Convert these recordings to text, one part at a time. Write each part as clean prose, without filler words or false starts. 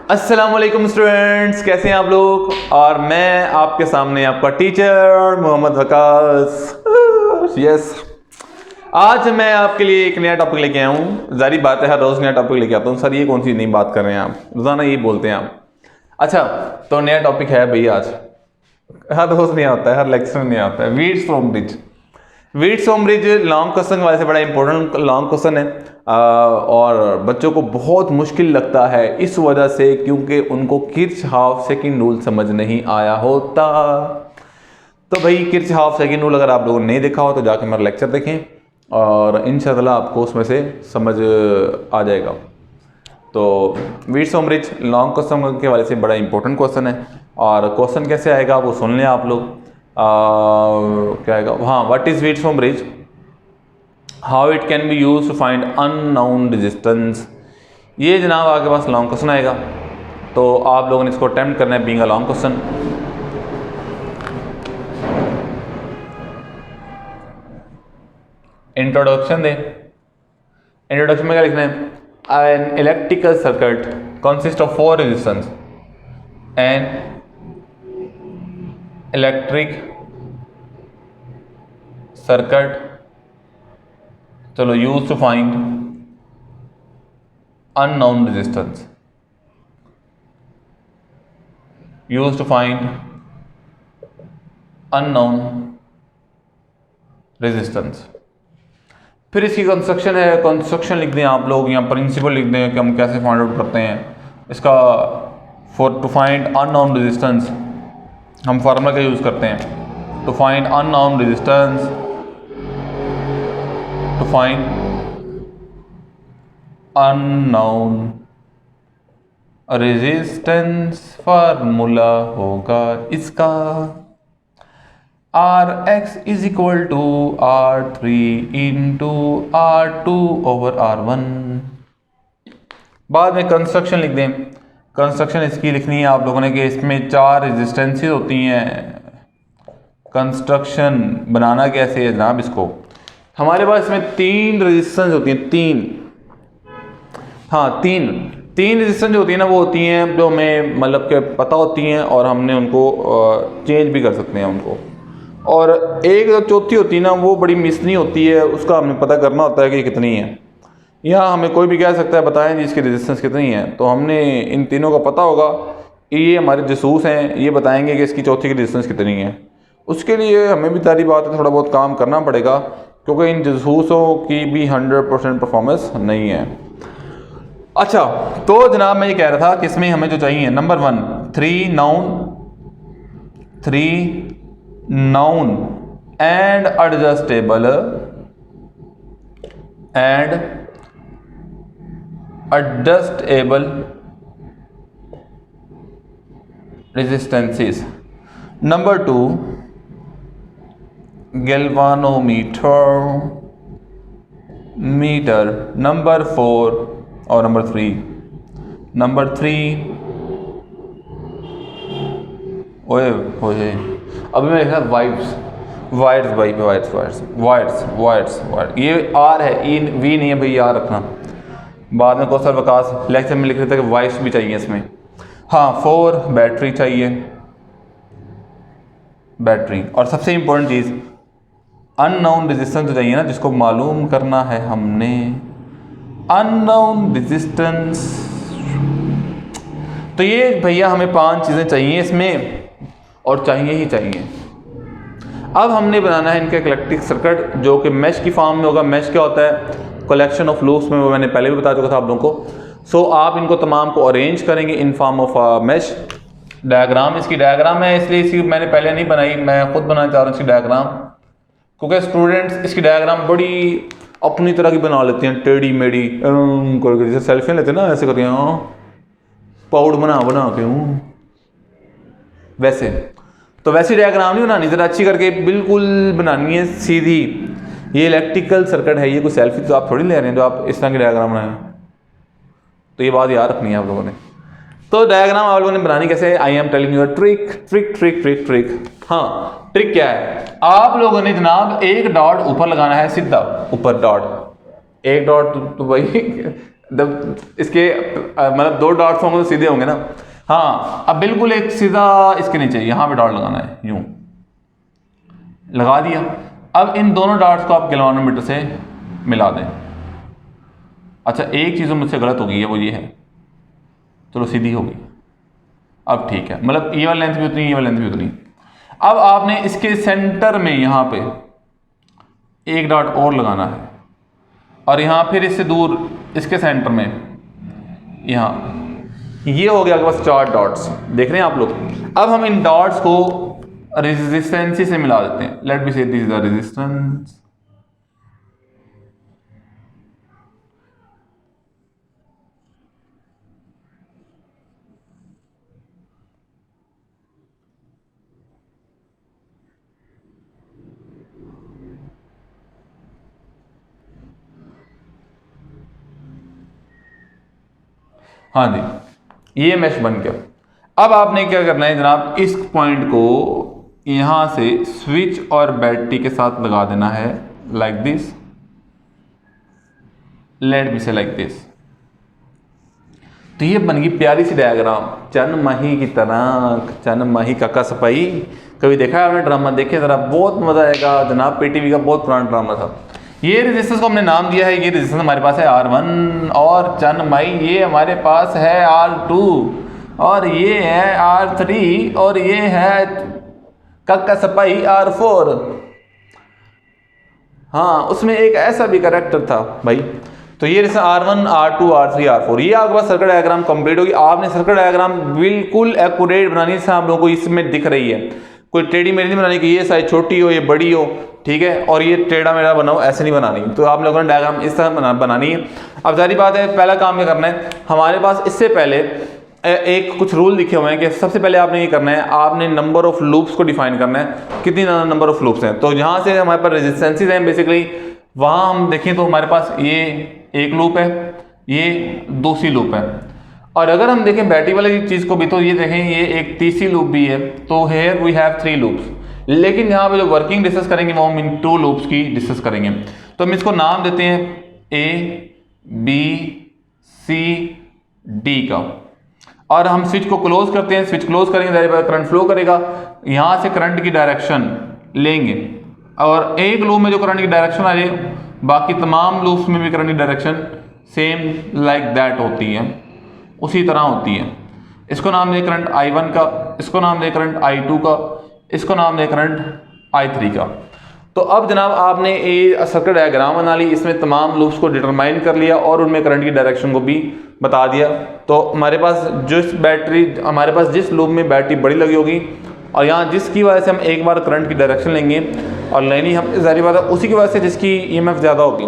अस्सलाम वालेकुम स्टूडेंट्स, कैसे हैं आप लोग। और मैं आपके सामने आपका टीचर मोहम्मद वकास। यस, आज मैं आपके लिए एक नया टॉपिक लेके आया हूँ। जारी बात है, हर रोज़ नया टॉपिक लेके आता हूँ। सर ये कौन सी नई बात कर रहे हैं आप, रोज़ाना यही बोलते हैं आप। अच्छा, तो नया टॉपिक है भैया आज, हर रोज़ नहीं आता है, हर लेक्चर में नहीं आता है। Weeds from bridge. Weeds from bridge long question वाले से बड़ा इंपॉर्टेंट लॉन्ग क्वेश्चन है और बच्चों को बहुत मुश्किल लगता है इस वजह से क्योंकि उनको किर्चहॉफ सेकंड रूल समझ नहीं आया होता। तो भाई किर्चहॉफ सेकंड रूल अगर आप लोगों ने नहीं देखा हो तो जाके मेरा लेक्चर देखें और इंशाल्लाह आपको उसमें से समझ आ जाएगा। तो weeds from bridge long question के वाले से बड़ा इंपॉर्टेंट क्वेश्चन है और क्वेश्चन कैसे आएगा वो सुन लें आप लोग। क्या आएगा, हाँ, what is weeds from bridge, how it can be use to find unknown resistance. ये जनाब आपके पास लॉन्ग क्वेश्चन आएगा, तो आप लोगों ने इसको अटेम्प्ट करना है being a long question. Introduction दे, इंट्रोडक्शन में क्या लिखना है, an electrical circuit consist of 4 resistance, an electric circuit, चलो, use to find unknown resistance, use to find unknown resistance. फिर इसकी कंस्ट्रक्शन है, कंस्ट्रक्शन लिख दें आप लोग, या प्रिंसिपल लिख दें कि हम कैसे फाइंड आउट करते हैं इसका। For to find unknown resistance हम फार्मूला का यूज़ करते हैं, to find unknown resistance, to find unknown resistance formula होगा इसका Rx is equal to R3 into R2 over R1। बाद में कंस्ट्रक्शन लिख दें, कंस्ट्रक्शन इसकी लिखनी है आप लोगों ने कि इसमें 4 रेजिस्टेंसेस होती हैं। कंस्ट्रक्शन बनाना कैसे है जनाब, इसको हमारे पास इसमें 3 रेजिस्टेंस होती हैं, 3, हाँ, तीन रेजिस्टेंस जो होती है ना वो होती हैं जो हमें मतलब के पता होती हैं और हमने उनको चेंज भी कर सकते हैं उनको। और एक जो चौथी होती है ना वो बड़ी मिस नहीं होती है, उसका हमें पता करना होता है कि कितनी है। यहाँ हमें कोई भी कह सकता है बताएं जी इसकी रेजिस्टेंस कितनी है, तो हमने इन तीनों का पता होगा, ये हमारे जसूस हैं, ये बताएंगे कि इसकी चौथी की रेजिस्टेंस कितनी है। उसके लिए हमें भी तारी बात है थोड़ा बहुत काम करना पड़ेगा क्योंकि इन जसूसों की भी 100% परफॉर्मेंस नहीं है। अच्छा, तो जनाब मैं ये कह रहा था कि इसमें हमें जो चाहिए, number 1, 3 known and adjustable resistances. Number 2, galvanometer meter. Number 4 और नंबर 3 ओए ओए अभी मैं लिखा वायर्स। ये आर है, ई वी नहीं है भाई, आर रखना। बाद में कौशल विकास लेक्चर में लिख रहे थे कि वायर्स भी चाहिए इसमें। हाँ, 4 बैटरी चाहिए, बैटरी। और सबसे इंपॉर्टेंट चीज़ अननोन रेजिस्टेंस चाहिए ना, जिसको मालूम करना है हमने, अननोन रेजिस्टेंस। तो ये भैया हमें 5 चीज़ें चाहिए इसमें और चाहिए ही चाहिए। अब हमने बनाना है इनका इलेक्ट्रिक सर्किट जो कि मैश की फॉर्म में होगा। मैश क्या होता है, कलेक्शन ऑफ लूप्स में, वो मैंने पहले भी बता चुका था आप लोगों को। सो आप इनको तमाम को अरेंज करेंगे in form of mesh. Diagram, इसकी डायग्राम है, इसलिए इसकी मैंने पहले नहीं बनाई, मैं खुद बनाना चाह रहा हूँ इसकी डायग्राम, क्योंकि स्टूडेंट्स इसकी डायग्राम बड़ी अपनी तरह की बना लेते हैं, टेढ़ी मेढ़ी करके, जैसे सेल्फियाँ लेते हैं ना, ऐसे करके पाउड बना के हूँ वैसे। तो वैसी डायग्राम नहीं बनानी, ज़रा अच्छी करके बिल्कुल बनानी है, सीधी। ये इलेक्ट्रिकल सर्किट है, ये कोई सेल्फी तो आप थोड़ी ले रहे हैं जो आप इस तरह की डायग्राम बनाएं। तो ये बात याद रखनी है आप लोगों ने। तो डायग्राम आप लोगों ने बनानी कैसे, I am telling you trick. हाँ, ट्रिक क्या है, आप लोगों ने जनाब एक डॉट ऊपर लगाना है, सीधा ऊपर डॉट, एक डॉट तो भाई इसके मतलब 2 डॉट्स होंगे तो सीधे होंगे ना। हाँ, अब बिल्कुल एक सीधा इसके नीचे यहाँ पे डॉट लगाना है, यूं लगा दिया। अब इन दोनों डॉट्स को आप गैल्वानोमीटर से मिला दें। अच्छा, एक चीज़ मुझसे गलत हो गई है, वो ये है, चलो सीधी हो गई, अब ठीक है, मतलब ये वाली लेंथ भी उतनी, ये वाली लेंथ भी उतनी। अब आपने इसके सेंटर में यहाँ पे एक डॉट और लगाना है, और यहाँ फिर इससे दूर इसके सेंटर में यहाँ, ये हो गया आपके पास 4 डॉट्स, देख रहे हैं आप लोग। अब हम इन डॉट्स को रेजिस्टेंस से मिला देते हैं। लेट मी से दिस इज द रेजिस्टेंस। हाँ जी, ये मैश बन गया। अब आपने क्या करना है जनाब, इस पॉइंट को यहां से स्विच और बैटरी के साथ लगा देना है, लाइक दिस, लेट मी से लाइक दिस। तो ये बन गई प्यारी सी डायग्राम, चन माही की तरह, चन माही काका सपाई। कभी देखा है आपने ड्रामा? देखे जरा, बहुत मजा आएगा जनाब। पीटीवी का बहुत पुराना ड्रामा था। ये रेजिस्टेंस को हमने नाम दिया है, ये रेजिस्टेंस हमारे पास है R1, और चन माई ये हमारे पास है R2, और ये है R3, और ये है काका सपाई R4। हाँ, उसमें एक ऐसा भी कैरेक्टर था भाई। तो ये जैसे R1, R2, R3, R4, ये आपके पास सर्किट डायग्राम कंप्लीट होगी। आपने सर्किट डायग्राम बिल्कुल एक्यूरेट बनानी है, आप लोगों को इसमें दिख रही है, कोई टेढ़ी मेढ़ी नहीं बनानी कि ये साइज छोटी हो, ये बड़ी हो, ठीक है, और ये टेढ़ा मेढ़ा बनाओ, ऐसे नहीं बनानी। तो आप लोगों ने डायग्राम इस तरह बनानी है। अब जारी बात है, पहला काम क्या करना है हमारे पास, इससे पहले एक कुछ रूल लिखे हुए हैं कि सबसे पहले आपने ये करना है, आपने नंबर ऑफ लूप्स को डिफाइन करना है, कितनी नंबर ऑफ लूप्स हैं। तो जहाँ से हमारे पास रेजिस्टेंसेज हैं बेसिकली, वहाँ हम देखें तो हमारे पास ये एक लूप है, ये दूसरी लूप है, और अगर हम देखें बैटरी वाली चीज़ को भी, तो ये देखें ये एक तीसरी लूप भी है। तो हेयर वी हैव 3 लूप्स, लेकिन यहाँ पे जो वर्किंग डिस्कस करेंगे वो हम इन 2 लूप्स की डिस्कस करेंगे। तो हम इसको नाम देते हैं ABCD का, और हम स्विच को क्लोज करते हैं। स्विच क्लोज करेंगे, करंट फ्लो करेगा, यहाँ से करंट की डायरेक्शन लेंगे, और एक लूप में जो करंट की डायरेक्शन आ जाए, बाकी तमाम लूप्स में भी करंट की डायरेक्शन सेम लाइक दैट होती है, उसी तरह होती है। इसको नाम दे करंट I1 का, इसको नाम दे करंट I2 का, इसको नाम दे करंट I3 का। तो अब जनाब आपने ये सर्किट डायग्राम बना ली, इसमें तमाम लूप्स को डिटरमाइन कर लिया और उनमें करंट की डायरेक्शन को भी बता दिया। तो हमारे पास हमारे पास जिस लूप में बैटरी बड़ी लगी होगी, और यहाँ जिसकी वजह से हम एक बार करंट की डायरेक्शन लेंगे और लेनी हम जाहिर बात है उसी की वजह से जिसकी EMF ज़्यादा होगी,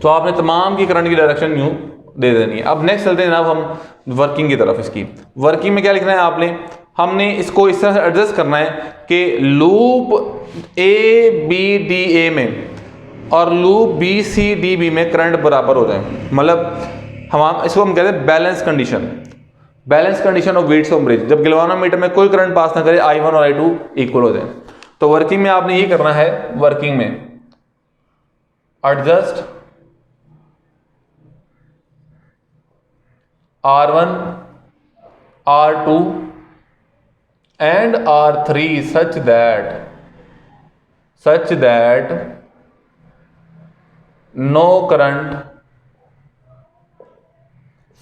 तो आपने तमाम की करंट की डायरेक्शन यूँ दे देनी है। अब नेक्स्ट चलते हैं जनाब हम वर्किंग की तरफ। इसकी वर्किंग में क्या लिखना है हमने इसको इस तरह से एडजस्ट करना है कि लूप ABDA में और लूप BCDB में करंट बराबर हो जाए। मतलब हम कहते हैं balance condition of weights of bridge. जब गैल्वानोमीटर में कोई करंट पास ना करे, I1 और I2 इक्वल हो जाए। तो वर्किंग में आपने ये करना है, वर्किंग में adjust R1, R2 and R3 such that no current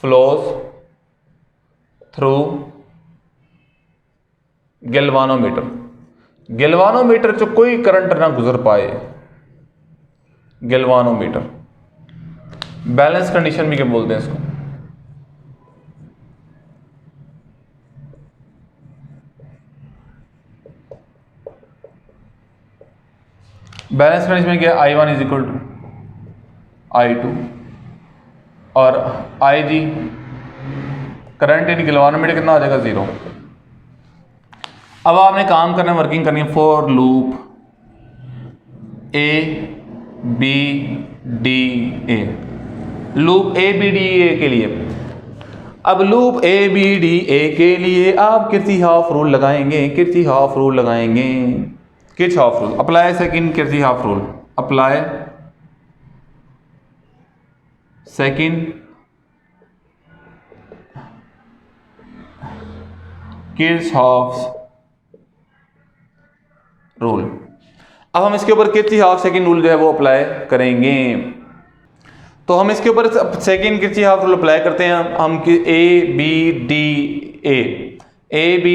flows through galvanometer. Galvanometer से कोई करंट ना गुजर पाए। गैल्वानोमीटर बैलेंस कंडीशन भी क्या बोलते हैं इसको। बैलेंस कंडीशन में क्या, I1 is equal to I2 और IG करंट इन गैल्वानोमीटर कितना हो जाएगा, 0। अब आपने काम करना है, वर्किंग करनी है for loop ABDA, loop ABDA के लिए। अब लूप ABDA के लिए आप किर्चॉफ रूल लगाएंगे, Kirchhoff rule apply second Kirchhoff rule, apply second Kirchhoff's rule. अब हम इसके ऊपर किरचॉफ सेकंड रूल जो है वो अप्लाई करेंगे। तो हम इसके ऊपर सेकंड किरचॉफ रूल अप्लाई करते हैं। हम ए बी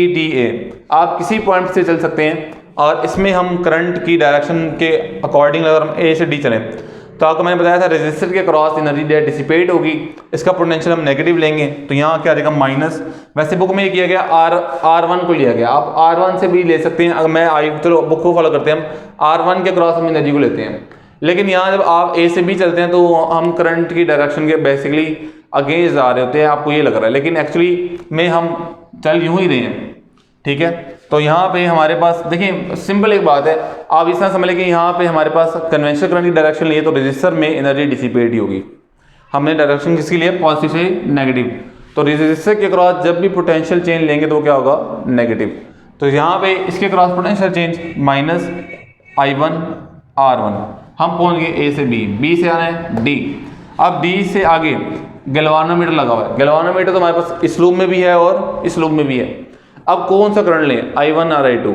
डी ए आप किसी पॉइंट से चल सकते हैं और इसमें हम करंट की डायरेक्शन के अकॉर्डिंग अगर हम ए से डी चलें तो आपको मैंने बताया था रेजिस्टर के क्रॉस एनर्जी डिसिपेट होगी, इसका पोटेंशियल हम नेगेटिव लेंगे तो यहाँ क्या आ जाएगा माइनस। वैसे बुक में ये किया गया R1 को लिया गया, आप R1 से भी ले सकते हैं। अगर मैं चलो बुक को फॉलो करते हैं, हम R1 के क्रॉस हम एनर्जी को लेते हैं। लेकिन यहाँ जब आप ए से बी चलते हैं तो हम करंट की डायरेक्शन के बेसिकली अगेंस्ट जा रहे होते हैं, आपको ये लग रहा है, लेकिन एक्चुअली में हम चल यूं ही रहे हैं। ठीक है, तो यहाँ पे हमारे पास देखिए सिंपल एक बात है, आप इस तरह समझ लें कि यहाँ पे हमारे पास कन्वेंशनल करंट की डायरेक्शन लिए तो रजिस्टर में एनर्जी डिसिपेट ही होगी। हमने डायरेक्शन किसकी लिए, पॉजिटिव से नेगेटिव, तो रजिस्टर के क्रॉस जब भी पोटेंशियल चेंज लेंगे तो क्या होगा नेगेटिव। तो यहाँ पे इसके cross potential change minus I1 R1। हम पहुंच गए ए से बी से आना है डी। अब डी से आगे गैल्वानोमीटर लगा हुआ है, गैल्वानोमीटर तो हमारे पास इस लूप में भी है और इस लूप में भी है। अब कौन सा करंट लें, I1 और I2।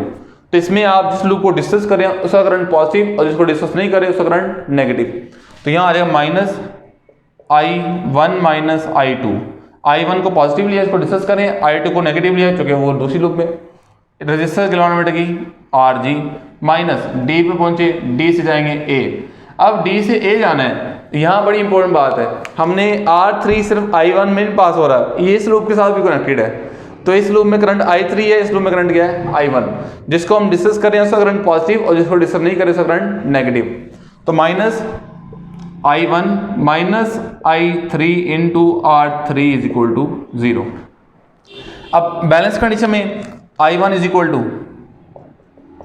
तो इसमें आप जिस लूप को डिस्कस करें उसका करंट पॉजिटिव और जिसको डिस्कस नहीं करें उसका करंट नेगेटिव। तो यहाँ आ जाएगा minus I1 minus I2। I1 को पॉजिटिव लिया, इसको डिस्कस करें, I2 को नेगेटिव लिया क्योंकि वो दूसरी लूप में। रजिस्टर गैल्वानोमीटर की RG माइनस डी पे पहुंचे, डी से जाएंगे ए। अब डी से ए जाना है, यहाँ बड़ी इंपॉर्टेंट बात है, हमने R3 सिर्फ I1 में पास हो रहा है, ये इस लूप के साथ भी कनेक्टेड है। तो इस लूप में करंट I3 है, इस लूप में करंट क्या है I1। जिसको हम डिस्कस करें उसका करंट पॉजिटिव और जिसको डिस्कस नहीं करें उसका करंट नेगेटिव। तो minus I1 minus I3 into R3 is equal to 0। अब बैलेंस कंडीशन में I1 is equal to,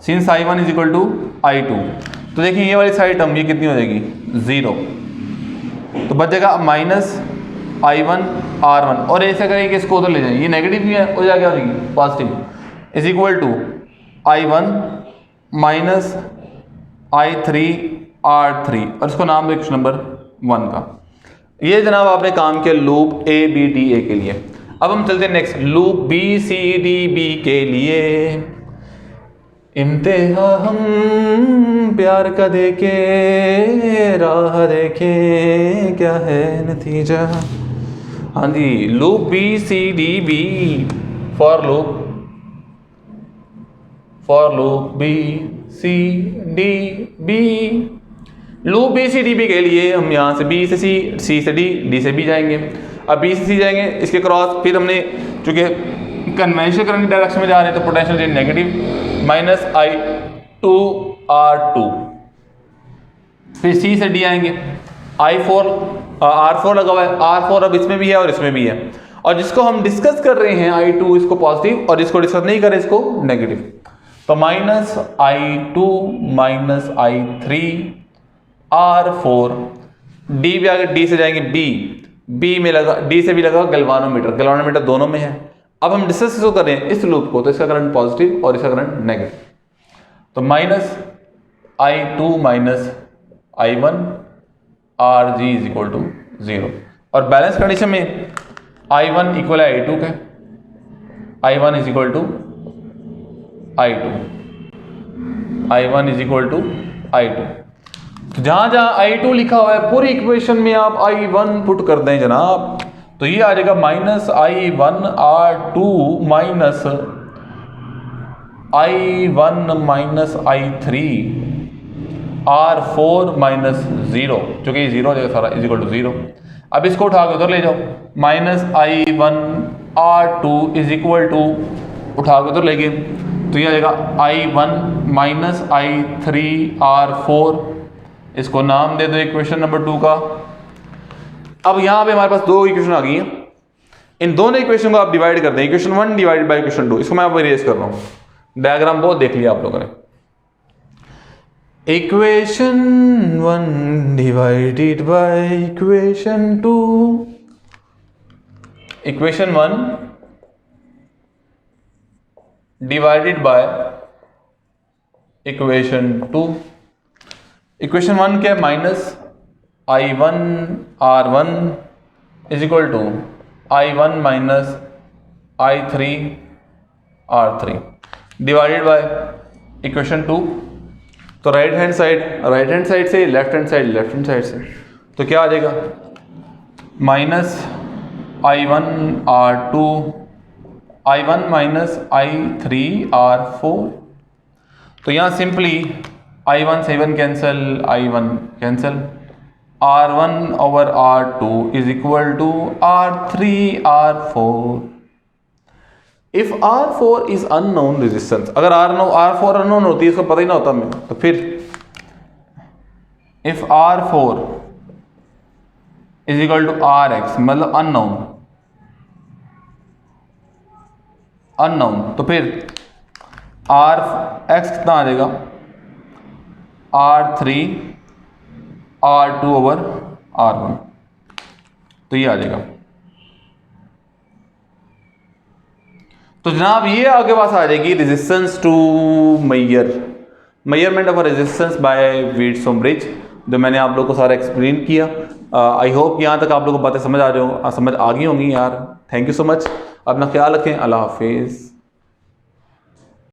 since I1 is equal to I2, तो देखिए ये वाली साइड टर्म ये कितनी हो जाएगी 0, तो बच जाएगा माइनस I1 R1 और ऐसा करें कि इसको उधर ले जाएंगे, ये नेगेटिव भी है हो जाएगा क्या हो जाएगी positive, is equal to I1 minus I3 R3 और इसको नाम दो क्वेश्चन नंबर 1 का। ये जनाब आपने काम किया loop A B D A के लिए। अब हम चलते हैं next loop B C D B के लिए। इम्तिहा हम प्यार का देखे, राह देखे क्या है नतीजा। हाँ जी, loop B C D B for loop B C D B। Loop B C D B के लिए हम यहाँ से B से C, C से D, D से B जाएंगे। अब B से C जाएंगे, इसके क्रॉस फिर हमने चूंकि कन्वेंशनल करंट की डायरेक्शन में जा रहे हैं तो potential change negative minus I2 R2। फिर C से D आएंगे, R4 लगा हुआ है, R4 अब इसमें भी है और इसमें भी है, और जिसको हम डिस्कस कर रहे हैं I2 इसको पॉजिटिव और जिसको डिस्कस नहीं करें इसको नेगेटिव। तो minus I2 minus I3 R4, D भी आगे, D से जाएंगे B में लगा, D से भी लगा गैल्वानोमीटर दोनों में है। अब हम डिस्कस इसको कर रहे हैं इस लूप को, तो इसका करंट पॉजिटिव और इसका करंट नेगेटिव। तो minus I2 minus I1 RG is equal to 0 और बैलेंस कंडीशन में I1 इक्वल है I2 का, I1 is equal to I1 is equal to I2। तो जहां I2 लिखा हुआ है पूरी इक्वेशन में आप I1 पुट कर दें जनाब, तो ये आ जाएगा minus I1 R2 minus I1 minus I3 R4 minus 0, चूंकि ये 0 हो जाएगा सारा, इज इक्वल टू 0। अब इसको उठा के उधर ले जाओ, minus I1 R2 is equal to, उठा के उधर ले गए तो ये आ जाएगा I1 माइनस I3 R4, इसको नाम दे दो इक्वेशन नंबर 2 का। अब यहां पे हमारे पास दो इक्वेशन आ गई हैं, इन दोनों इक्वेशन को आप डिवाइड कर दें, इक्वेशन 1 डिवाइडेड बाय इक्वेशन 2। इसको मैं आप इरेज कर रहा हूं, डायग्राम बहुत देख लिया आप लोगों ने। Equation 1 divided by equation 2, equation 1 divided by equation 2। Equation 1 क्या है, minus I1 R1 is equal to I1 minus I3 R3 divided by equation 2। तो राइट हैंड साइड से लेफ्ट हैंड साइड से तो क्या आ जाएगा, minus I1 R2 I1 minus I3 R4। तो यहाँ सिंपली I1 से I1 cancel, I1 cancel, R1 over R2 is equal to R3 R4। If R4 is unknown resistance, अगर R4 unknown होती है, इसको पता ही ना होता हमें, तो फिर if R4 is equal to RX मतलब अननोन, तो फिर RX कितना आ जाएगा, R3 R2 ओवर R1, तो ये आ जाएगा। तो जनाब ये आपके पास आ जाएगी resistance to measurement of resistance by Wheatstone bridge, जो मैंने आप लोगों को सारा एक्सप्लेन किया। आई होप यहाँ तक आप लोगों को बातें समझ आ गई होंगी यार। थैंक यू सो मच, अपना ख्याल रखें, अल्लाह हाफिज़।